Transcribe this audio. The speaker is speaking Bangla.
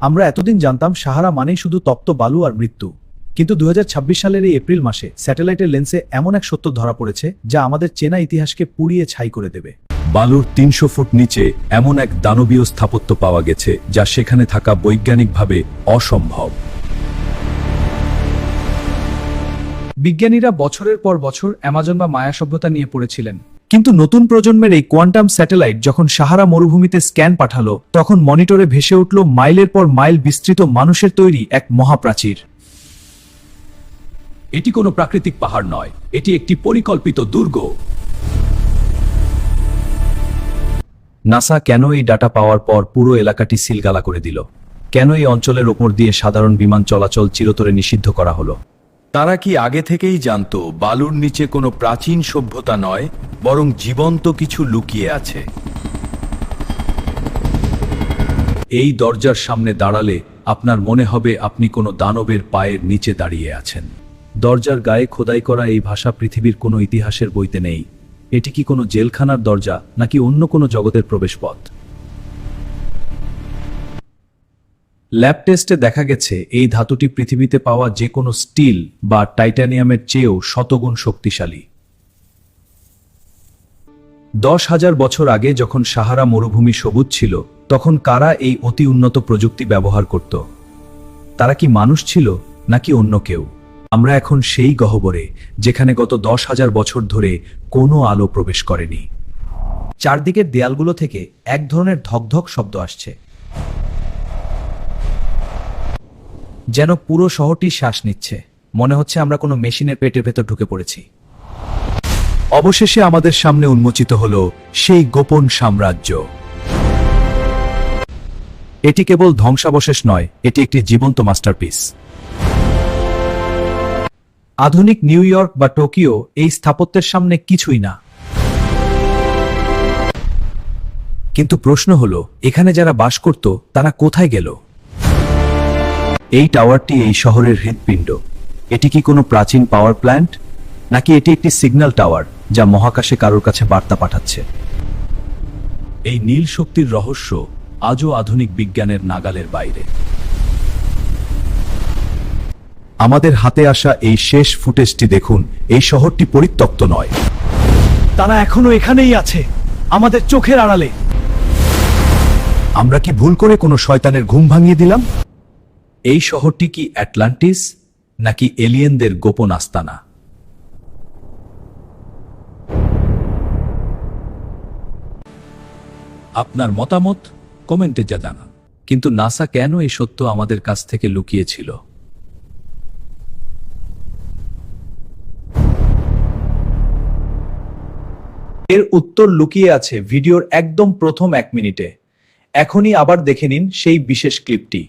আমরা এতদিন জানতাম সাহারা মানেই শুধু তপ্ত বালু আর মৃত্যু, কিন্তু 2026 সালের এই এপ্রিল মাসে স্যাটেলাইটের লেন্সে এমন এক সত্য ধরা পড়েছে যা আমাদের চেনা ইতিহাসকে পুড়িয়ে ছাই করে দেবে। বালুর 300 ফুট নিচে এমন এক দানবীয় স্থাপত্য পাওয়া গেছে যা সেখানে থাকা বৈজ্ঞানিকভাবে অসম্ভব। বিজ্ঞানীরা বছরের পর বছর অ্যামাজন বা মায়া সভ্যতা নিয়ে পড়েছিলেন, কিন্তু নতুন প্রজন্মের এই কোয়ান্টাম স্যাটেলাইট যখন সাহারা মরুভূমিতে স্ক্যান পাঠালো, তখন মনিটরে ভেসে উঠল মাইলের পর মাইল বিস্তৃত মানুষের তৈরি এক মহাপ্রাচীর। এটি কোনো প্রাকৃতিক পাহাড় নয়, এটি একটি পরিকল্পিত দুর্গ। নাসা কেন এই ডাটা পাওয়ার পর পুরো এলাকাটি সিলগালা করে দিল? কেন এই অঞ্চলের ওপর দিয়ে সাধারণ বিমান চলাচল চিরতরে নিষিদ্ধ করা হলো? তারা কি আগে থেকেই জানতো বালুর নিচে কোনো প্রাচীন সভ্যতা নয়, বরং জীবন্ত কিছু লুকিয়ে আছে? এই দরজার সামনে দাঁড়ালে আপনার মনে হবে আপনি কোনো দানবের পায়ের নিচে দাঁড়িয়ে আছেন। দরজার গায়ে খোদাই করা এই ভাষা পৃথিবীর কোনো ইতিহাসের বইতে নেই। এটি কি কোনো জেলখানার দরজা, নাকি অন্য কোনো জগতের প্রবেশপথ? ল্যাব টেস্টে দেখা গেছে এই ধাতুটি পৃথিবীতে পাওয়া যে কোনো স্টিল বা টাইটানিয়ামের চেয়েও শতগুণ শক্তিশালী। 10,000 বছর আগে যখন সাহারা মরুভূমি সবুজ ছিল, তখন কারা এই অতি উন্নত প্রযুক্তি ব্যবহার করত? তারা কি মানুষ ছিল নাকি অন্য কেউ? আমরা এখন সেই গহ্বরে, যেখানে গত 10,000 বছর ধরে কোনো আলো প্রবেশ করেনি। চারদিকের দেয়ালগুলো থেকে এক ধরনের ধকধক শব্দ আসছে, যেন পুরো শহরটি শ্বাস নিচ্ছে। মনে হচ্ছে আমরা কোনো মেশিনের পেটের ভেতর ঢুকে পড়েছি। অবশেষে আমাদের সামনে উন্মোচিত হলো সেই গোপন সাম্রাজ্য। এটি কেবল ধ্বংসাবশেষ নয়, এটি একটি জীবন্ত মাস্টারপিস। আধুনিক নিউ ইয়র্ক বা টোকিও এই স্থাপত্যের সামনে কিছুই না। কিন্তু প্রশ্ন হলো, এখানে যারা বাস করত তারা কোথায় গেল? এই টাওয়ারটি এই শহরের হৃৎপিণ্ড। এটি কি কোনো প্রাচীন পাওয়ার প্ল্যান্ট, নাকি এটি একটি সিগন্যাল টাওয়ার যা মহাকাশে কারোর কাছে বার্তা পাঠাচ্ছে? এই নীল শক্তির রহস্য আজও আধুনিক বিজ্ঞানের নাগালের বাইরে। আমাদের হাতে আসা এই শেষ ফুটেজটি দেখুন। এই শহরটি পরিত্যক্ত নয়, তারা এখনো এখানেই আছে, আমাদের চোখের আড়ালে। আমরা কি ভুল করে কোনো শয়তানের ঘুম ভাঙিয়ে দিলাম? এই শহরটি কি অ্যাটলান্টিস, নাকি এলিয়েনদের গোপন আস্তানা? আপনার মতামত কমেন্টে জানান। কিন্তু নাসা কেন এই সত্য আমাদের কাছ থেকে লুকিয়েছিল? এর উত্তর লুকিয়ে আছে ভিডিওর একদম প্রথম 1 মিনিটে। এখনই আবার দেখে নিন সেই বিশেষ ক্লিপটি।